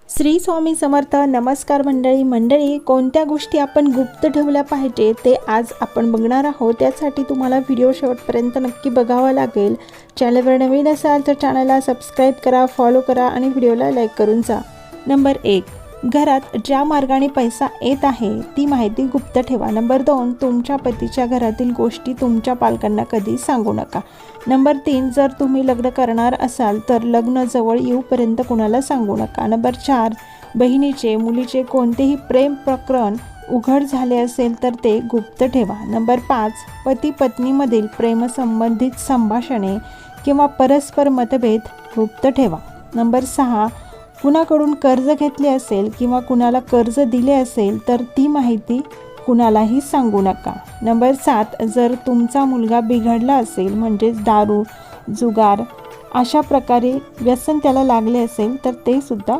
श्री स्वामी समर्थ. नमस्कार मंडळी, कोणत्या गोष्टी आपण गुप्त ठेवल्या पाहिजे ते आज आपण बघणार आहोत. त्यासाठी तुम्हाला व्हिडिओ शेवटपर्यंत नक्की बघावा लागेल. चॅनलवर नवीन असाल तर चॅनलला सबस्क्राईब करा, फॉलो करा आणि व्हिडिओला लाईक करून जा. नंबर 1, घरात ज्या मार्गाने पैसा येत आहे ती माहिती गुप्त ठेवा. नंबर 2, तुमच्या पतीच्या घरातील गोष्टी तुमच्या पालकांना कधी सांगू नका. नंबर 3, जर तुम्ही लग्न करणार असाल तर लग्न जवळ येऊपर्यंत कुणाला सांगू नका. नंबर 4, बहिणीचे मुलीचे कोणतेही प्रेम प्रकरण उघड झाले असेल तर ते गुप्त ठेवा. नंबर 5, पती पत्नीमधील प्रेमसंबंधित संभाषणे किंवा परस्पर मतभेद गुप्त ठेवा. नंबर 6, कुणाकडून कर्ज घेतले असेल किंवा कुणाला कर्ज दिले असेल तर ती माहिती कुणालाही सांगू नका. नंबर 7, जर तुमचा मुलगा बिघडला असेल म्हणजेच दारू, जुगार अशा प्रकारे व्यसन त्याला लागले असेल तर ते सुद्धा